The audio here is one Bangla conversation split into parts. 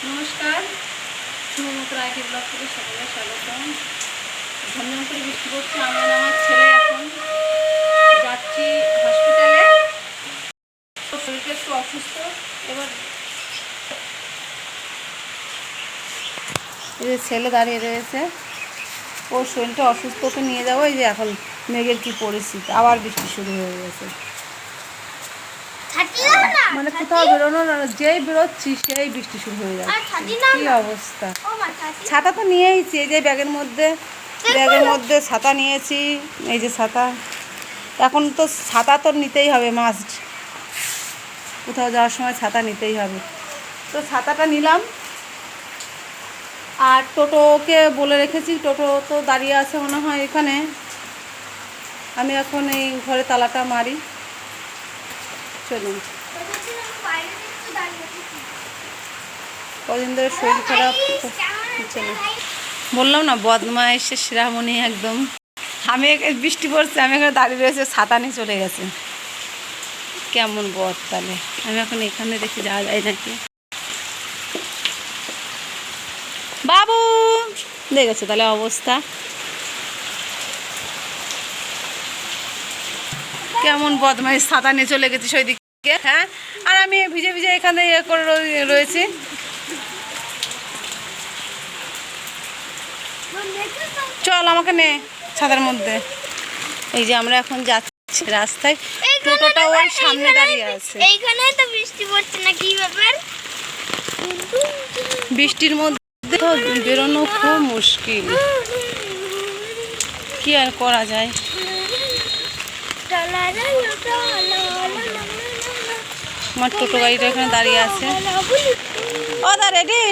নমস্কার, শুভমন্ত্র আইটি ব্লগ থেকে সকলে স্বাগতম। ঝমঝম করে বৃষ্টি পড়ছে। আমি আর আমার ছেলে এখন যাচ্ছি হসপিটালে। শরীরটা একটু অসুস্থ। এবার এই যে ছেলে দাঁড়িয়ে রয়েছে, ওর শরীরটা অসুস্থ, ওকে নিয়ে যাবো। এই যে এখন মেঘের কি পরিস্থিতি, আবার বৃষ্টি শুরু হয়ে গেছে। মানে কোথাও বেরোনো না, যেই বেরোচ্ছি সেই বৃষ্টি শুরু হয়ে যাচ্ছে। কি অবস্থা! ছাতা তো নিয়েইছি, এই যে ব্যাগের মধ্যে ছাতা নিয়েছি। এই যে ছাতা, এখন তো ছাতা তো নিতেই হবে, মাস্ট। কোথাও যাওয়ার সময় ছাতা নিতেই হবে, তো ছাতাটা নিলাম। আর টোটোকে বলে রেখেছি, টোটো তো দাঁড়িয়ে আছে মনে হয় এখানে। আমি এখন এই ঘরে তালাটা মারি। চলুন। কদিন ধরে শরীর খারাপ, বললাম না, বদমাইশের শিরামণি একদম। আমি বৃষ্টি পড়ছে, আমি এখানে দাঁড়িয়ে রয়েছে, ছাতা নিয়ে চলে গেছে। কেমন বদ! তাহলে আমি এখন এখানে দেখি যাওয়া যায় নাকি। বাবু দেখেছো তাহলে অবস্থা কেমন! বদমাইশ, ছাতা নিয়ে চলে গেছি সেই দিকে। হ্যাঁ, আর আমি ভিজে ভিজে এখানে ইয়ে করে রয়েছি। চল আমাকে নে ছাতার মধ্যে। এই যে আমরা এখন যাচ্ছি রাস্তায়, টোটোটা ওই সামনে দাঁড়িয়ে আছে। এইখানে তো বৃষ্টি পড়ছে না, কি ব্যাপার? বৃষ্টির মধ্যে তো বেরোনো খুব মুশকিল, কি আর করা যায়। আমার টোটো গাড়িটা এখানে দাঁড়িয়ে আছে। ও দা রেডি?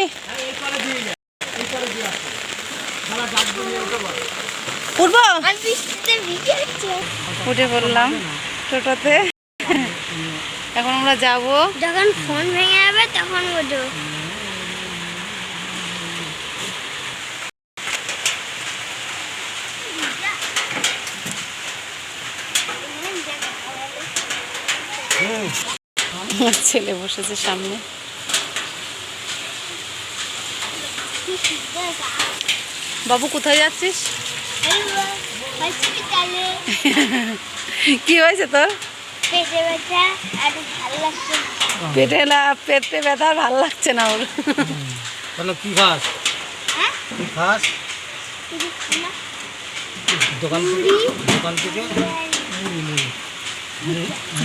উঠবো? উঠে পড়লাম টোটোতে। এখন আমরা যাব, যখন ফোন ভেঙে যাবে তখন বুঝো। ছেলে বসেছে সামনে। বাবু কোথায় যাচ্ছিস? কি হয়েছে তোর? পেটে ব্যথা আর ভালো লাগছে না। পেটে ব্যথা আর ভালো লাগছে না ওর। তাহলে কি খাস? হ্যাঁ, কি খাস?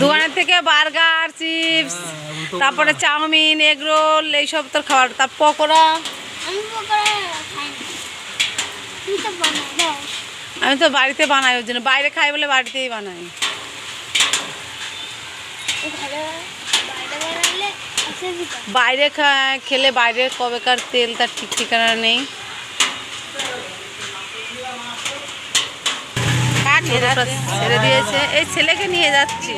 দোকানের থেকে বার্গার, চিপস, তারপরে চাউমিন, এগ রোল, এইসব তোর খাবার। তার পকোড়া। আমি পকোড়া খাই না, তুই তো বানাই দাও। আমি তো বাড়িতে বানাই, ওর জন্য। বাইরে খাই বলে বাড়িতেই বানাই। বাইরে খেলে বাইরের কবেকার তেল, তার ঠিক ঠিকানা নেই। ছেড়ে দিয়েছে, এই ছেলেকে নিয়ে যাচ্ছি।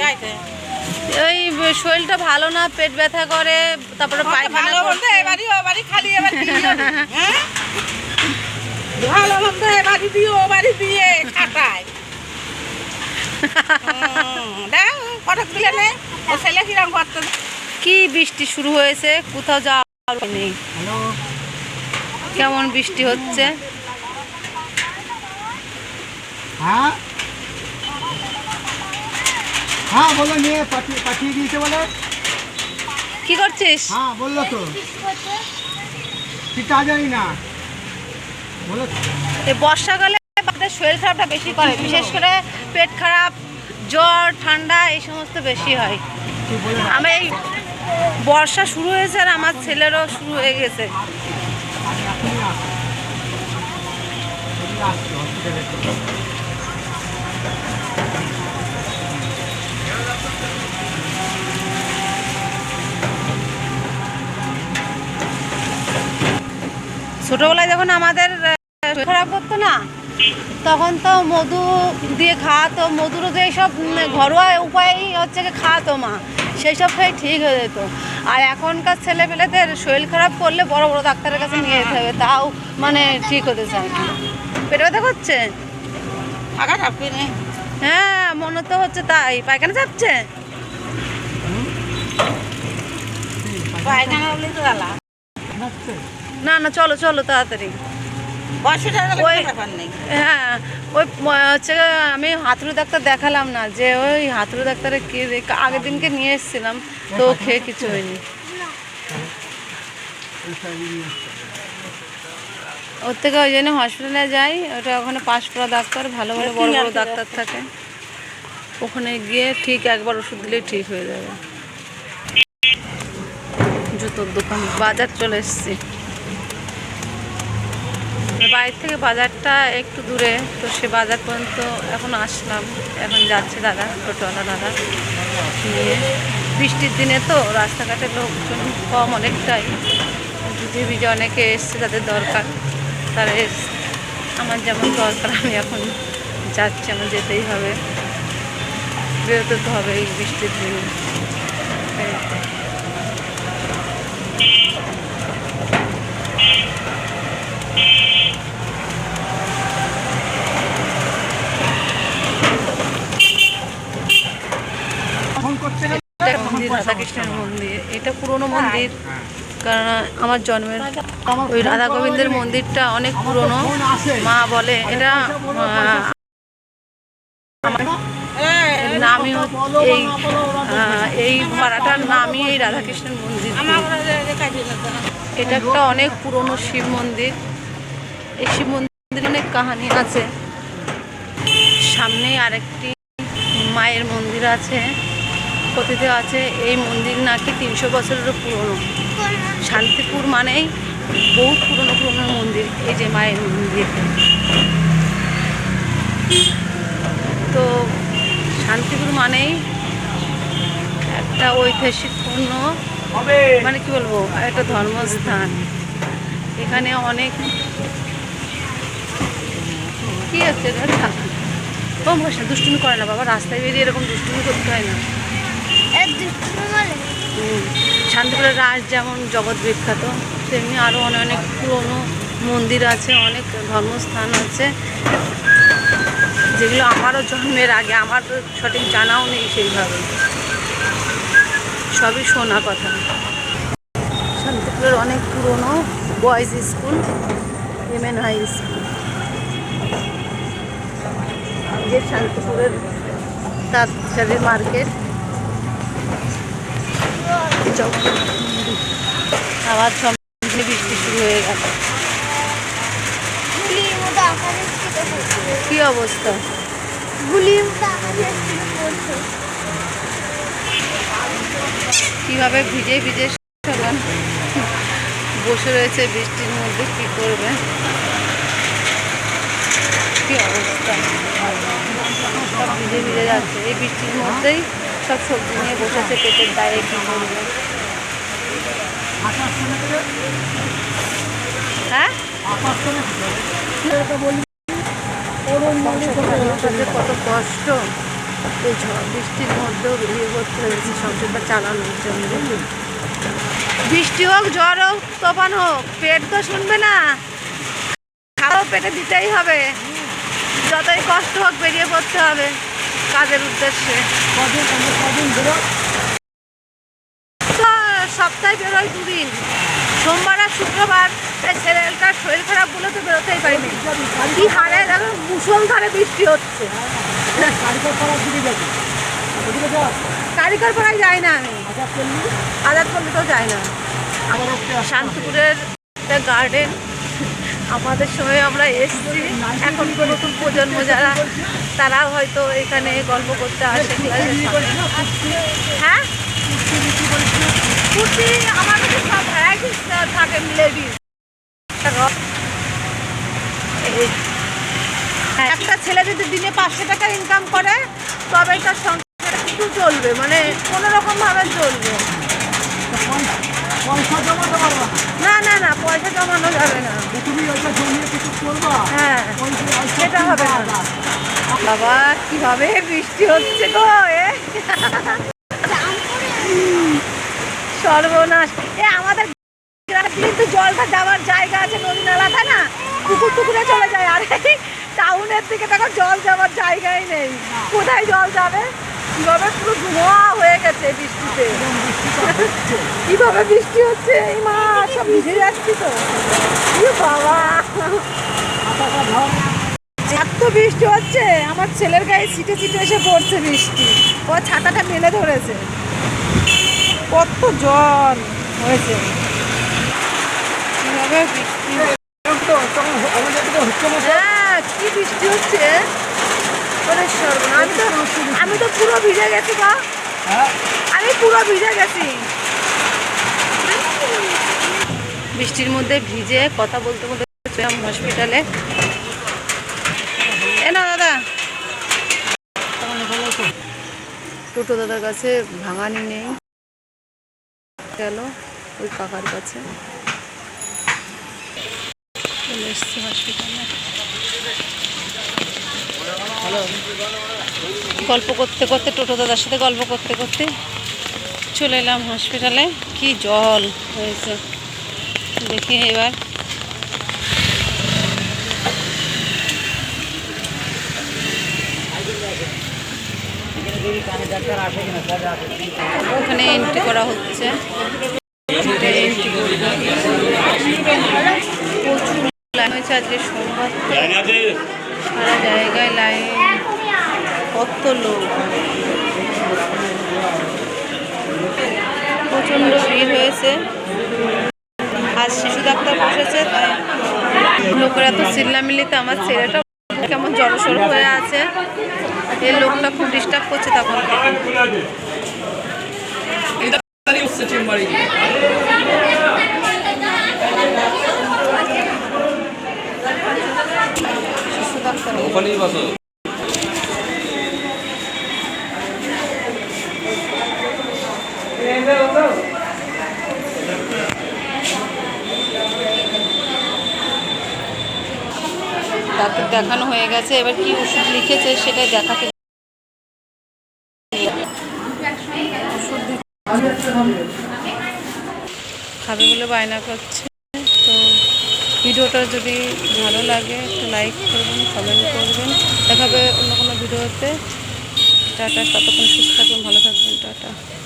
ওই শরীরটা ভালো না, পেট ব্যথা করে, তারপরে পায়খানা করতে। কি বৃষ্টি শুরু হয়েছে, কোথাও যাওয়ার নেই। কেমন বৃষ্টি হচ্ছে! হ্যাঁ হ্যাঁ, বলো, নিয়ে পাঠিয়ে দিয়েছে বলে। কি করছিস? হ্যাঁ বললো তো, ঠিক কাজ জানি না বলো। এই বর্ষাকালে আমাদের শরীর খারাপটা বেশি করে, বিশেষ করে পেট খারাপ, জ্বর, ঠান্ডা, এই সমস্ত বেশি হয়। আমি এই বর্ষা শুরু হয়েছে আর আমার ছেলেরও শুরু হয়ে গেছে। ছোটবেলায় যখন আমাদের শরীর খারাপ করতো না, তখন তো মধু দিয়ে খাওয়াতো, মধুর যে সব ঘরোয়া উপায়েই হচ্ছে খাওয়াতো মা, সেই সব খেয়ে ঠিক হয়ে যেত। আর এখনকার ছেলেপেলেদের শরীর খারাপ করলে বড় বড় ডাক্তারের কাছে নিয়ে যেতে হবে, তাও মানে ঠিক হতে চায় না। পেটে ব্যথা করছে? হ্যাঁ, মনে তো হচ্ছে তাই। পায়খানা চাপছে? পায়খানা বলে তো নাচছে না না, চলো চলো তাড়াতাড়ি। ওই হ্যাঁ, ওই হচ্ছে আমি হাতুড়ি ডাক্তার দেখালাম না, যে ওই হাতুড়ি ডাক্তারে কে আগের দিনকে নিয়ে এসেছিলাম, তো খেয়ে কিছু হয়নি। ওর থেকে ওই জন্য হসপিটালে যাই, ওটা ওখানে পাশ করা ডাক্তার, ভালো ভালো বড় বড় ডাক্তার থাকে, ওখানে গিয়ে ঠিক একবার ওষুধ দিলেই ঠিক হয়ে যাবে। জুতোর দোকান, বাজার চলে এসেছি। বাড়ির থেকে বাজারটা একটু দূরে, তো সে বাজার পর্যন্ত এখন আসলাম। এখন যাচ্ছে দাদা, টোটোওয়ালা দাদা নিয়ে। বৃষ্টির দিনে তো রাস্তাঘাটে লোকজন কম অনেকটাই, ভিজে ভিজে অনেকে এসছে, তাদের দরকার, তারা এসছে। আমার যেমন দরকার, আমি এখন যাচ্ছি, আমার যেতেই হবে, বেরোতে তো হবে এই বৃষ্টির দিনে। ফোন করছে না এটা মন্দির, রাধাকৃষ্ণের মন্দির, এটা পুরনো মন্দির, কারণ আমার জন্মের ওই রাধা গোবিন্দের মন্দিরটা অনেক পুরনো। মা বলে এটা নামই এই এই পাড়াটার নামই এই রাধাকৃষ্ণের মন্দির। এটা একটা অনেক পুরনো শিব মন্দির। এই শিব মন্দির অনেক কাহিনী আছে। সামনে আরেকটি মায়ের মন্দির আছে, কথিত আছে এই মন্দির নাকি 300 বছরেরও পুরনো। শান্তিপুর মানেই বহুত পুরনো পুরনো মন্দির, এই যে মায়ের মন্দির। তো শান্তিপুর মানেই একটা ঐতিহাসিকপূর্ণ, মানে কি বলবো, একটা ধর্মস্থান। এখানে অনেক কি আছে, কম বসে দুষ্টুমি করে না বাবা, রাস্তায় বেরিয়ে এরকম দুষ্টুমি করতে হয় না। শান্তিপুরের রাজ যেমন জগৎ বিখ্যাত, তেমনি আরও অনেক অনেক পুরনো মন্দির আছে, অনেক ধর্মস্থান আছে, যেগুলো আমারও জন্মের আগে, আমার তো সঠিক জানাও নেই সেইভাবে, সবই শোনা কথা। শান্তিপুরের অনেক পুরনো boys school, MN high school, যে শান্তিপুরের তাঁতশাড়ির মার্কেট। আবার সঙ্গে বৃষ্টি শুরু হয়ে গেল। কি অবস্থা, কিভাবে ভিজে ভিজে সবাই বসে রয়েছে বৃষ্টির মধ্যে, কি করবে, কি অবস্থা, সব ভিজে ভিজে যাচ্ছে। এই বৃষ্টির মধ্যেই সব সবজি নিয়ে বসেছে পেটের দায়ে, কি করবে। হ্যাঁ, কত কষ্ট এই ঝড় বৃষ্টির মধ্যেও বেরিয়ে করতে হয়েছে সংসারটা চালানোর জন্য। বৃষ্টি হোক, ঝড় হোক, তুফান হোক, পেট তো শুনবে না, খাওয়াও পেটে দিতেই হবে। যতই কষ্ট হোক বেরিয়ে পড়তে হবে কাজের উদ্দেশ্যে। সপ্তাহে বেরোয় 2 দিন, সোমবার আর শুক্রবার। ছেলেটার শরীর খারাপ বলে তো বেরোতেই পারিনি। কি হারে দেখো, মুষলধারে বৃষ্টি হচ্ছে। কারিগর পাড়ায় যাই না আমি, আজাদপল্লী তো যাই না। শান্তিপুরের একটা গার্ডেন, আমাদের সময় আমরা এসেছি, এখন নতুন প্রজন্ম যারা, তারা হয়তো এখানে গল্প করতে আসে। হ্যাঁ, কুর্তি আমার কাছে সব ভ্যারাইটিস থাকে, লেডিস। একটা ছেলে যদি দিনে 500 টাকা ইনকাম করে, তবে তার সংসার একটু চলবে, মানে কোনো রকম ভাবে চলবে। না না না, পয়সা জমানো যাবে না। হ্যাঁ, সেটা হবে না। বাবা কিভাবে বৃষ্টি হচ্ছে গো, সর্বনাশ। আমাদের কিন্তু জলটা যাওয়ার জায়গা আছে, নদী নালাটা না পুকুর টুকুরে চলে যায়। আর এই টাউনের দিকে দেখো জল যাওয়ার জায়গাই নেই, কোথায় জল যাবে। কিভাবে পুরো ধোঁয়া হয়ে গেছে এই বৃষ্টিতে। কিভাবে বৃষ্টি হচ্ছে, এই মা সব ভিজে যাচ্ছি তো। কি বাবা, এত বৃষ্টি হচ্ছে, আমার ছেলের গায়ে ছিটে ছিটে এসে পড়ছে বৃষ্টি। ও ছাতাটা মেলে ধরেছে, কত জল হয়েছে। কিভাবে বৃষ্টি, হ্যাঁ কি বৃষ্টি হচ্ছে। আমি তো পুরো ভিজে গেছি বা, হ্যাঁ আমি পুরো ভিজে গেছি। বৃষ্টির মধ্যে ভিজে কথা বলতে বলতে ছিলাম হসপিটালে। এ না দাদা, টোটো দাদার কাছে ভাঙানি নেই, গেল ওই কাকার কাছে। চলে এসছি হসপিটালে। গল্প করতে করতে, টোটো দাদার সাথে গল্প করতে করতে চলে এলাম হসপিটালে। কি জল হয়েছে দেখি এবার। ওখানে এন্ট্রি করা হচ্ছে, প্রচুর লাইন হয়েছে আজকে সোমবার, সারা জায়গায় লাইন, কত লোক, প্রচণ্ড ভিড় হয়েছে। আজ শিশু ডাক্তার বসেছে, তাই লোকেরা তো চিল্লামিল্লিতে আমার ছেলেটা কেমন জড়সড় হয়ে আছে। এই লোকটা খুব ডিস্টার্ব করছে তখন থেকে। শিশু ডাক্তার ডাক্তার দেখানো হয়ে গেছে, এবার কি ওষুধ লিখেছে সেটাই দেখাতে। খাবে বলে বায়না করছে। তো ভিডিওটা যদি ভালো লাগে একটু লাইক করবেন, কমেন্ট করবেন। দেখাবে অন্য কোনো ভিডিওতে। টাটা, ততক্ষণ সুস্থ থাকবেন, ভালো থাকবেন, টাটা।